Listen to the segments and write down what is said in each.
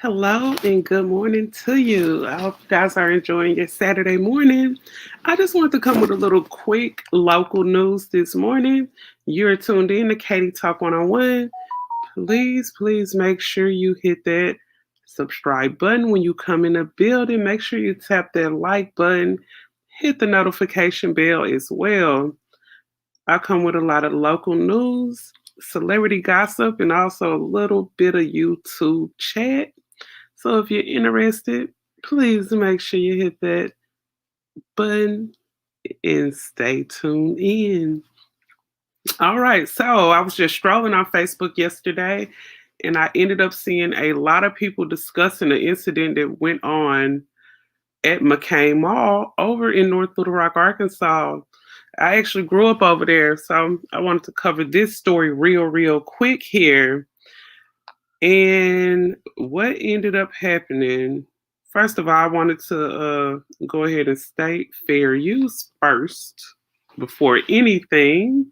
Hello and good morning to you. I hope you guys are enjoying your Saturday morning. I just want to come with a little quick local news this morning. You're tuned in to Katie Talk 101. Please make sure you hit that subscribe button when you come in the building. Make sure you tap that like button, hit the notification bell as well. I come with a lot of local news, celebrity gossip, and also a little bit of YouTube chat. So if you're interested, please make sure you hit that button and stay tuned in. All right, so I was just strolling on Facebook yesterday and I ended up seeing a lot of people discussing the incident that went on at McCain Mall over in North Little Rock, Arkansas. I actually grew up over there, so I wanted to cover this story real quick here. And what ended up happening, first of all, I wanted to go ahead and state fair use first before anything.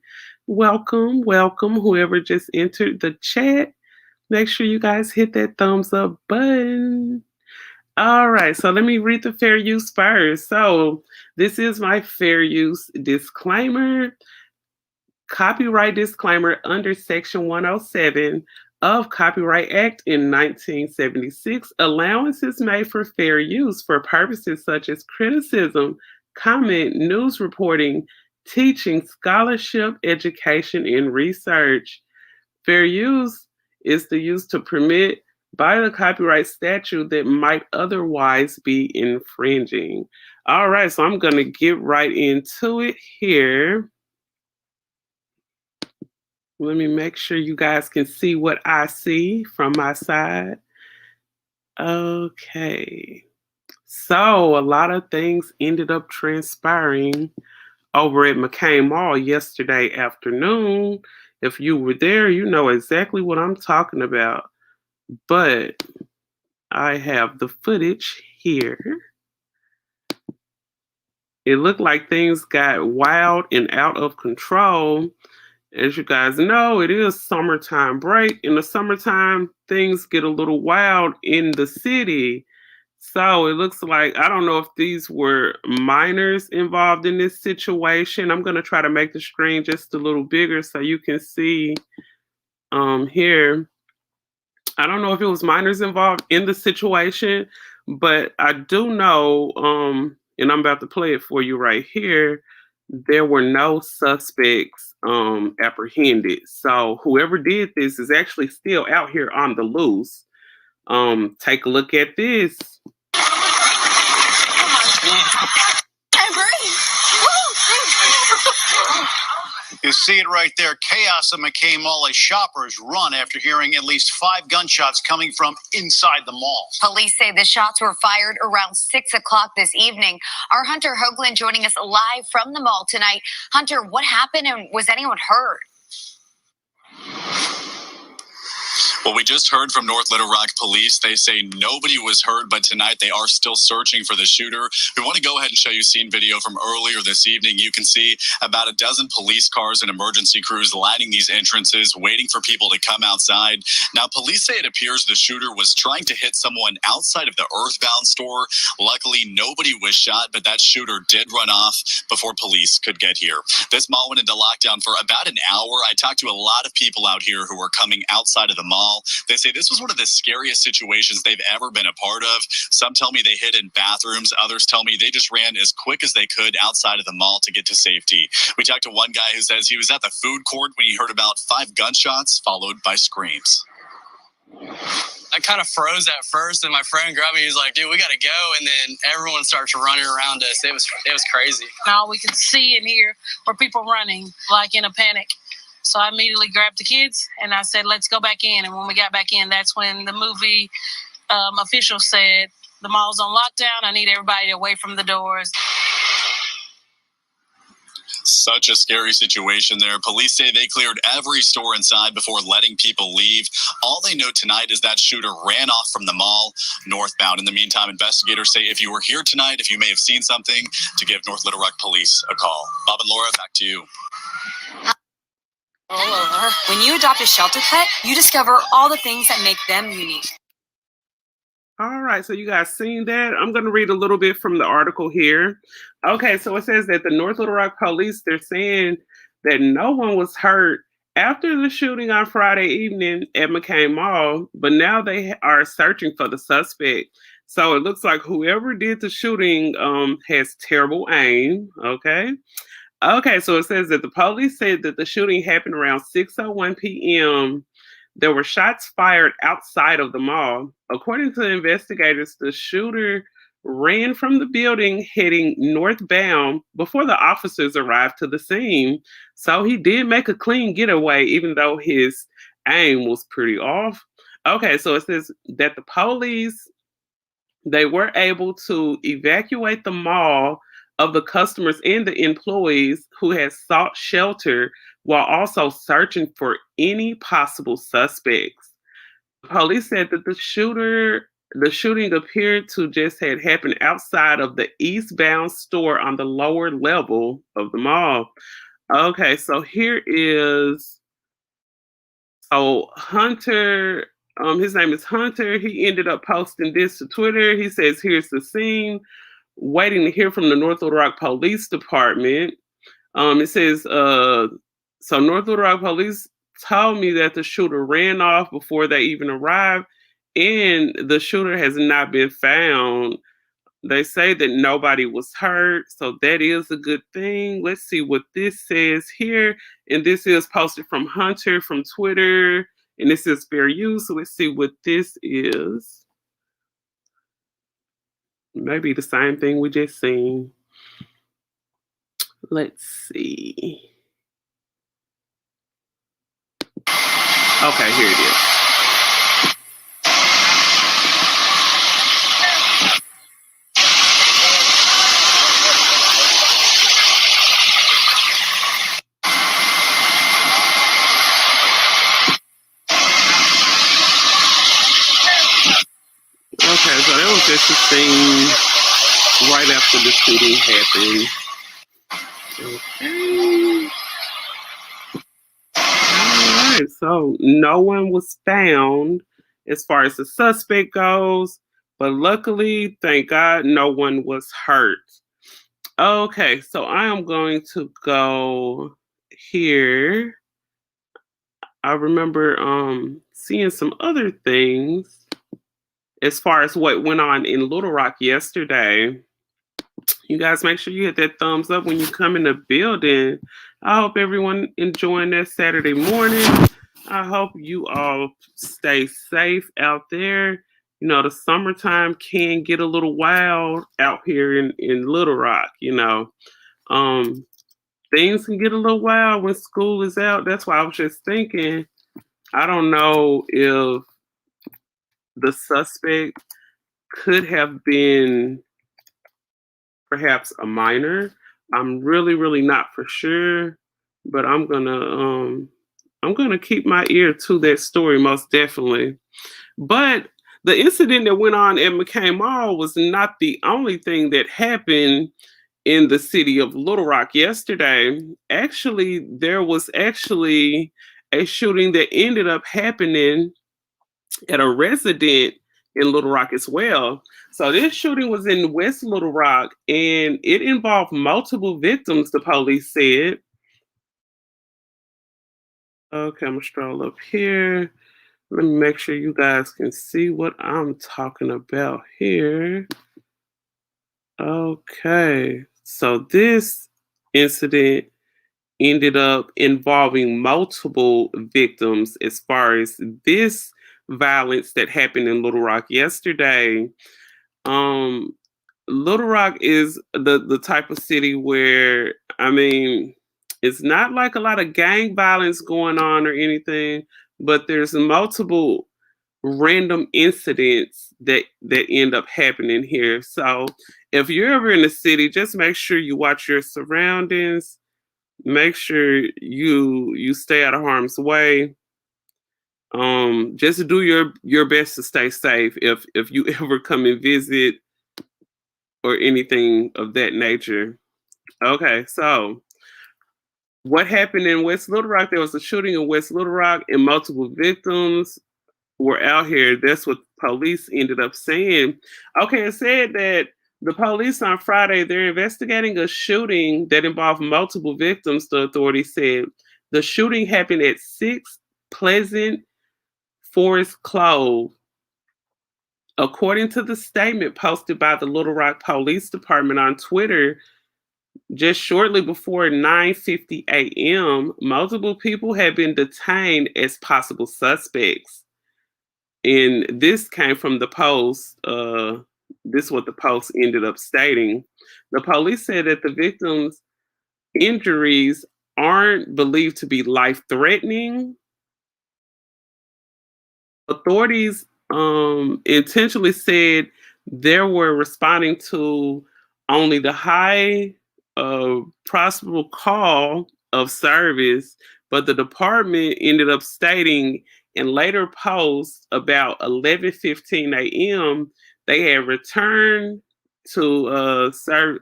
Welcome, whoever just entered the chat. Make sure you guys hit that thumbs up button. All right, so let me read the fair use first. So, this is my fair use disclaimer. Copyright disclaimer under Section 107 of Copyright Act in 1976, allowance is made for fair use for purposes such as criticism, comment, news reporting, teaching, scholarship, education, and research. Fair use is the use to permit by the copyright statute that might otherwise be infringing. All right, so I'm going to get right into it here. Let me make sure you guys can see what I see from my side. Okay. So a lot of things ended up transpiring over at McCain Mall yesterday afternoon. If you were there, you know exactly what I'm talking about. But I have the footage here. It looked like things got wild and out of control. As you guys know, it is summertime break. In the summertime, things get a little wild in the city. So it looks like, I don't know if these were minors involved in this situation. I'm going to try to make the screen just a little bigger so you can see here. I don't know if it was minors involved in the situation, but I do know, and I'm about to play it for you right here, there were no suspects apprehended. So whoever did this is actually still out here on the loose. Take a look at this. You see it right there. Chaos at McCain Mall as shoppers run after hearing at least 5 gunshots coming from inside the mall. Police say the shots were fired around 6 o'clock this evening. Our Hunter Hoagland joining us live from the mall tonight. Hunter, what happened and was anyone hurt? Well, we just heard from North Little Rock police. They say nobody was hurt, but tonight they are still searching for the shooter. We want to go ahead and show you scene video from earlier this evening. You can see about a dozen police cars and emergency crews lining these entrances, waiting for people to come outside. Now, police say it appears the shooter was trying to hit someone outside of the Earthbound store. Luckily, nobody was shot, but that shooter did run off before police could get here. This mall went into lockdown for about an hour. I talked to a lot of people out here who were coming outside of the mall. They say this was one of the scariest situations they've ever been a part of. Some tell me they hid in bathrooms. Others tell me they just ran as quick as they could outside of the mall to get to safety. We talked to one guy who says he was at the food court when he heard about 5 gunshots followed by screams. I kind of froze at first, and my friend grabbed me. He was like, "Dude, we got to go." And then everyone started running around us. It was crazy. All we could see and hear were people running, like in a panic. So I immediately grabbed the kids and I said, "Let's go back in." And when we got back in, that's when the movie official said, "The mall's on lockdown. I need everybody away from the doors." Such a scary situation there. Police say they cleared every store inside before letting people leave. All they know tonight is that shooter ran off from the mall northbound. In the meantime, investigators say if you were here tonight, if you may have seen something, to give North Little Rock Police a call. Bob and Laura, back to you. When you adopt a shelter pet, you discover all the things that make them unique. All right, so you guys seen that? I'm going to read a little bit from the article here. Okay, so it says that the North Little Rock police, they're saying that no one was hurt after the shooting on Friday evening at McCain Mall, but now they are searching for the suspect. So it looks like whoever did the shooting has terrible aim. Okay. Okay, so it says that the police said that the shooting happened around 6:01 p.m. There were shots fired outside of the mall. According to investigators, the shooter ran from the building heading northbound before the officers arrived to the scene. So he did make a clean getaway, even though his aim was pretty off. Okay, so it says that the police, they were able to evacuate the mall of the customers and the employees who had sought shelter while also searching for any possible suspects. Police said that the shooting appeared to just had happened outside of the eastbound store on the lower level of the mall. Okay, so here is Hunter, his name is Hunter. He ended up posting this to Twitter. He says, "Here's the scene. Waiting to hear from the North Little Rock Police Department." It says, so North Little Rock Police told me that the shooter ran off before they even arrived, and the shooter has not been found. They say that nobody was hurt, so that is a good thing. Let's see what this says here. And this is posted from Hunter from Twitter, and this is fair use. So let's see what this is. Maybe the same thing we just seen. Let's see. Okay, here it is. Okay, so that was just the thing right after the shooting happened. Okay. All right, so no one was found as far as the suspect goes, but luckily, thank God, no one was hurt. Okay, so I am going to go here. I remember seeing some other things as far as what went on in Little Rock yesterday. You guys make sure you hit that thumbs up when you come in the building. I hope everyone enjoying their Saturday morning. I hope you all stay safe out there. You know, the summertime can get a little wild out here in Little Rock, you know. Things can get a little wild when school is out. That's why I was just thinking, I don't know if the suspect could have been perhaps a minor. I'm really not for sure, but I'm gonna keep my ear to that story most definitely. But the incident that went on at McCain Mall was not the only thing that happened in the city of Little Rock yesterday. Actually, there was actually a shooting that ended up happening at a resident in Little Rock as well. So this shooting was in West Little Rock and it involved multiple victims, the police said. Okay, I'm gonna stroll up here. Let me make sure you guys can see what I'm talking about here. Okay, so this incident ended up involving multiple victims as far as this violence that happened in Little Rock yesterday. Um, Little Rock is the type of city where, I mean, it's not like a lot of gang violence going on or anything, but there's multiple random incidents that end up happening here. So if you're ever in the city, just make sure you watch your surroundings. Make sure you stay out of harm's way. Just do your best to stay safe if you ever come and visit or anything of that nature. Okay, so what happened in West Little Rock? There was a shooting in West Little Rock and multiple victims. were out here. That's what police ended up saying. Okay, it said that the police on Friday, they're investigating a shooting that involved multiple victims, the authorities said. The shooting happened at 6 Pleasant Forest Clove. According to the statement posted by the Little Rock Police Department on Twitter, just shortly before 9:50 a.m., multiple people had been detained as possible suspects. And this came from the Post. This is what the Post ended up stating. The police said that the victims' injuries aren't believed to be life-threatening. Authorities intentionally said they were responding to only the high possible call of service, but the department ended up stating in later posts about 11:15 a.m. they had returned to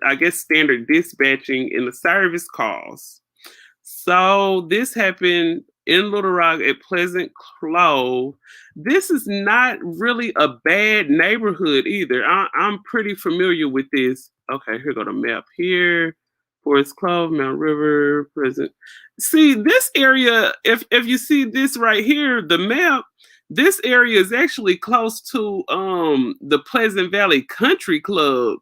I guess standard dispatching in the service calls. So this happened in Little Rock at Pleasant Clove. This is not really a bad neighborhood either. I'm pretty familiar with this. Okay, here go the map here. Forest Clove, Mount River, Pleasant. See this area. If you see this right here, the map. This area is actually close to the Pleasant Valley Country Club.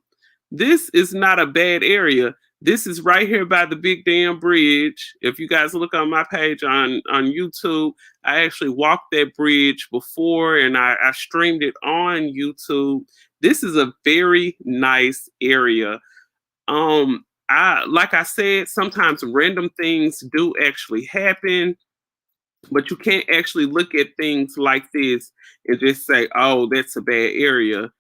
This is not a bad area. This is right here by the Big Dam Bridge. If you guys look on my page on YouTube, I actually walked that bridge before and I streamed it on YouTube. This is a very nice area. Like I said, sometimes random things do actually happen, but you can't actually look at things like this and just say, oh, that's a bad area.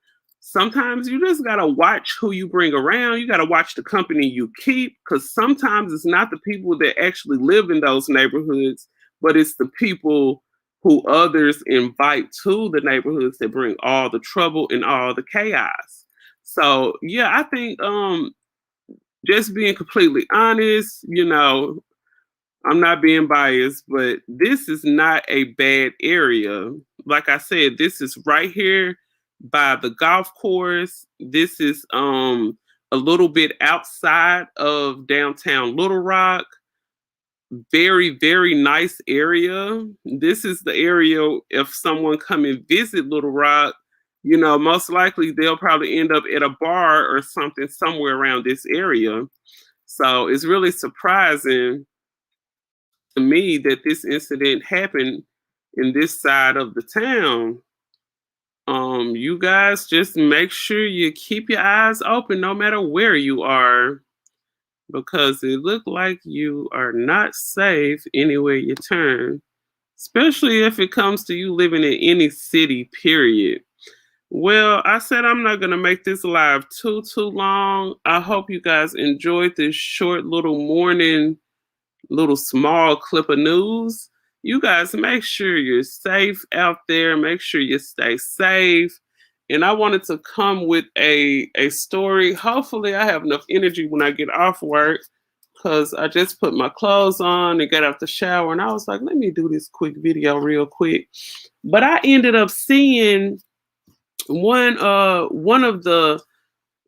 Sometimes you just got to watch who you bring around. You got to watch the company you keep, because sometimes it's not the people that actually live in those neighborhoods, but it's the people who others invite to the neighborhoods that bring all the trouble and all the chaos. So, yeah, I think just being completely honest, I'm not being biased, but this is not a bad area. Like I said, this is right here by the golf course. This is a little bit outside of downtown Little Rock. Very, very nice area. This is the area if someone come and visit Little Rock, most likely they'll probably end up at a bar or something somewhere around this area. So it's really surprising to me that this incident happened in this side of the town. You guys just make sure you keep your eyes open no matter where you are, because it looked like you are not safe anywhere you turn, especially if it comes to you living in any city, period. Well, I said I'm not going to make this live too long. I hope you guys enjoyed this short little small clip of news. You guys make sure you're safe out there. Make sure you stay safe. And I wanted to come with a story. Hopefully I have enough energy when I get off work, because I just put my clothes on and got out the shower, and I was like, let me do this quick video real quick. But I ended up seeing one of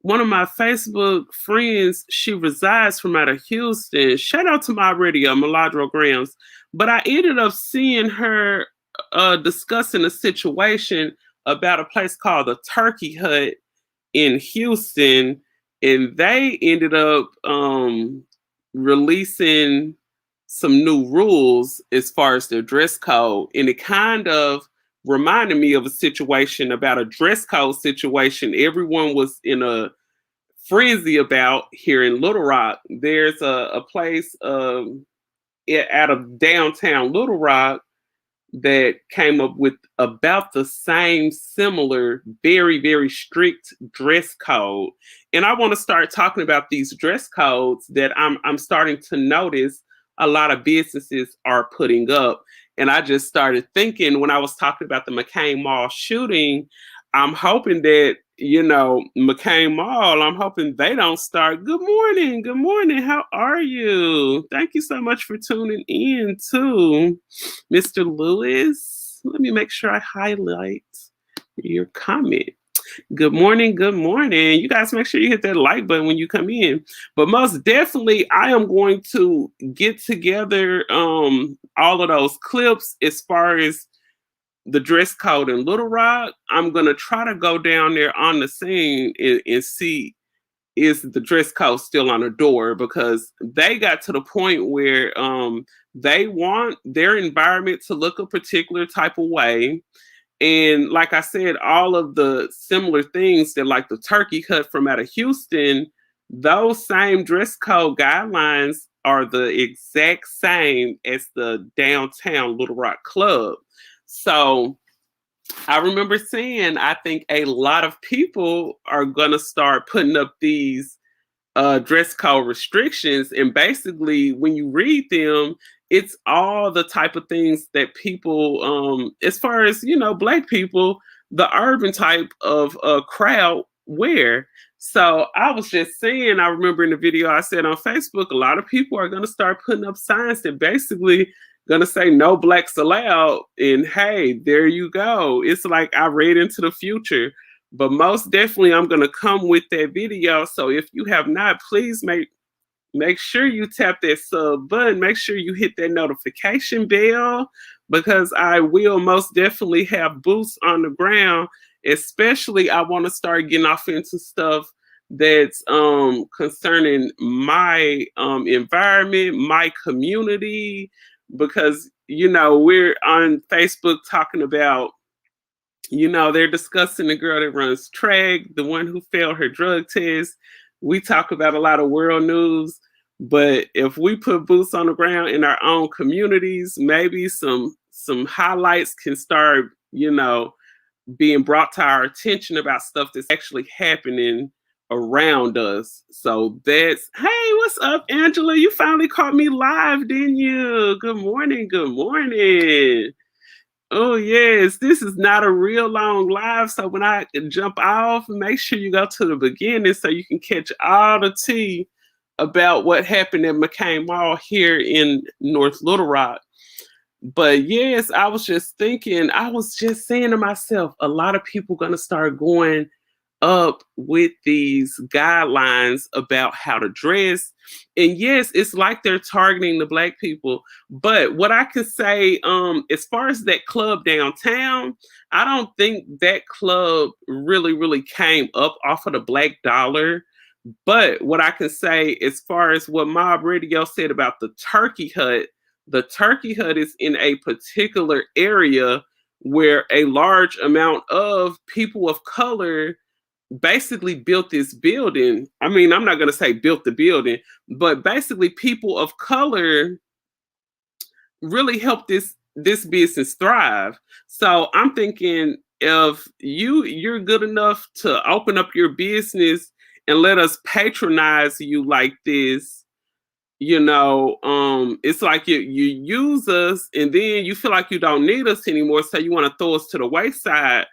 my Facebook friends. She resides from out of Houston. Shout out to my radio, Meladro Grams. But I ended up seeing her discussing a situation about a place called the Turkey Hut in Houston. And they ended up releasing some new rules as far as their dress code. And it kind of reminded me of a situation about a dress code situation everyone was in a frenzy about here in Little Rock. There's a place out of downtown Little Rock that came up with about the same similar, very, very strict dress code. And I want to start talking about these dress codes that I'm starting to notice a lot of businesses are putting up. And I just started thinking when I was talking about the McCain Mall shooting, I'm hoping that, McCain Mall, I'm hoping they don't start. Good morning. Good morning. How are you? Thank you so much for tuning in too, Mr. Lewis. Let me make sure I highlight your comment. Good morning. Good morning. You guys make sure you hit that like button when you come in. But most definitely, I am going to get together all of those clips as far as the dress code in Little Rock. I'm gonna try to go down there on the scene and see is the dress code still on the door, because they got to the point where they want their environment to look a particular type of way. And like I said, all of the similar things that, like the turkey hut from out of Houston, those same dress code guidelines are the exact same as the downtown Little Rock Club. So I remember saying, I think a lot of people are going to start putting up these dress code restrictions. And basically, when you read them, it's all the type of things that people, as far as, Black people, the urban type of crowd wear. So I was just saying, I remember in the video I said on Facebook, a lot of people are going to start putting up signs that basically going to say no blacks allowed. And hey, there you go. It's like I read into the future. But most definitely, I'm going to come with that video. So if you have not, please make sure you tap that sub button. Make sure you hit that notification bell, because I will most definitely have boots on the ground. Especially, I want to start getting off into stuff that's concerning my environment, my community, because we're on Facebook talking about, they're discussing the girl that runs track, the one who failed her drug test. We talk about a lot of world news, but if we put boots on the ground in our own communities, maybe some highlights can start, being brought to our attention about stuff that's actually happening around us. So that's, hey, what's up, Angela? You finally caught me live, didn't you? Good morning. Good morning. Oh, yes, this is not a real long live. So when I jump off, make sure you go to the beginning so you can catch all the tea about what happened at McCain Mall here in North Little Rock. But yes, I was just thinking, I was just saying to myself, a lot of people going to start going up with these guidelines about how to dress. And yes, it's like they're targeting the Black people. But what I can say, as far as that club downtown, I don't think that club really came up off of the Black dollar. But what I can say, as far as what Mob Radio said about the Turkey Hut is in a particular area where a large amount of people of color basically built this building. I mean, I'm not going to say built the building, but basically people of color really helped this business thrive. So I'm thinking, if you're good enough to open up your business and let us patronize you like this, it's like you use us and then you feel like you don't need us anymore, so you want to throw us to the wayside.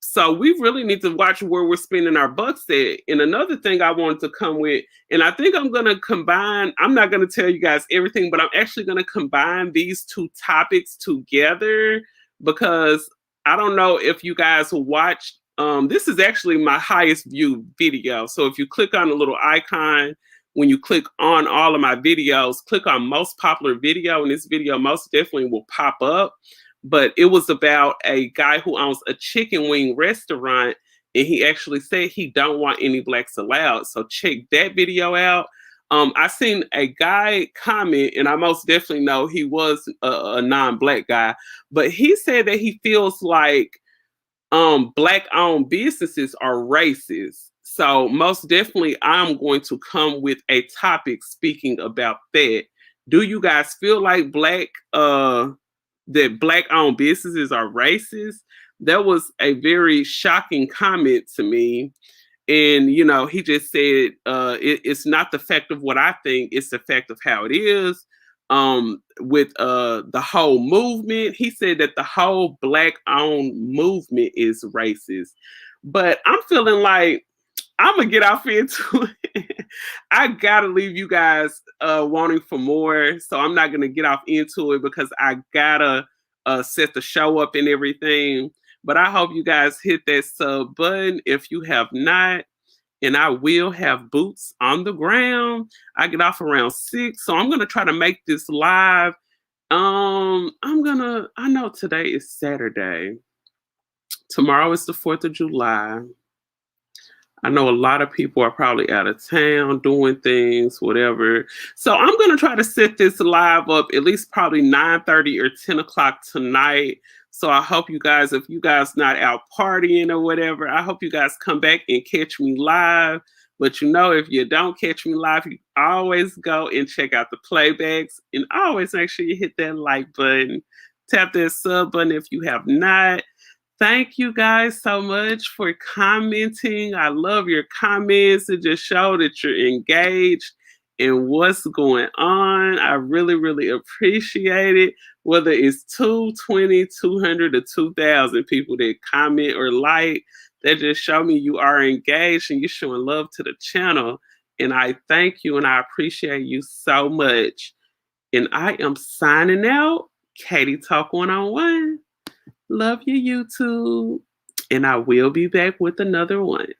So we really need to watch where we're spending our bucks at. And another thing I wanted to come with, and I think I'm going to combine, I'm not going to tell you guys everything, but I'm actually going to combine these two topics together, because I don't know if you guys watched, this is actually my highest viewed video. So if you click on the little icon, when you click on all of my videos, click on most popular video, and this video most definitely will pop up. But it was about a guy who owns a chicken wing restaurant, and he actually said he don't want any blacks allowed. So check that video out. I seen a guy comment, and I most definitely know he was a non-black guy, but he said that he feels like Black-owned businesses are racist. So most definitely, I'm going to come with a topic speaking about that. Do you guys feel like that Black-owned businesses are racist? That was a very shocking comment to me. And, he just said, it's not the fact of what I think, it's the fact of how it is. With the whole movement, he said that the whole Black-owned movement is racist. But I'm feeling like I'm gonna get off into it. I gotta leave you guys wanting for more, so I'm not gonna get off into it, because I gotta set the show up and everything. But I hope you guys hit that sub button if you have not. And I will have boots on the ground. I get off around 6, so I'm gonna try to make this live. I know today is Saturday. Tomorrow is the 4th of July. I know a lot of people are probably out of town doing things, whatever. So I'm gonna try to set this live up at least probably 9:30 or 10 o'clock tonight. So I hope you guys, if you guys not out partying or whatever, I hope you guys come back and catch me live. But if you don't catch me live, you always go and check out the playbacks, and always make sure you hit that like button, tap that sub button if you have not. Thank you guys so much for commenting. I love your comments. It just show that you're engaged in what's going on. I really, really appreciate it. Whether it's 220, 200, or 2,000 people that comment or like, that just show me you are engaged and you're showing love to the channel. And I thank you and I appreciate you so much. And I am signing out. Katie Talk 101. Love you, YouTube. And I will be back with another one.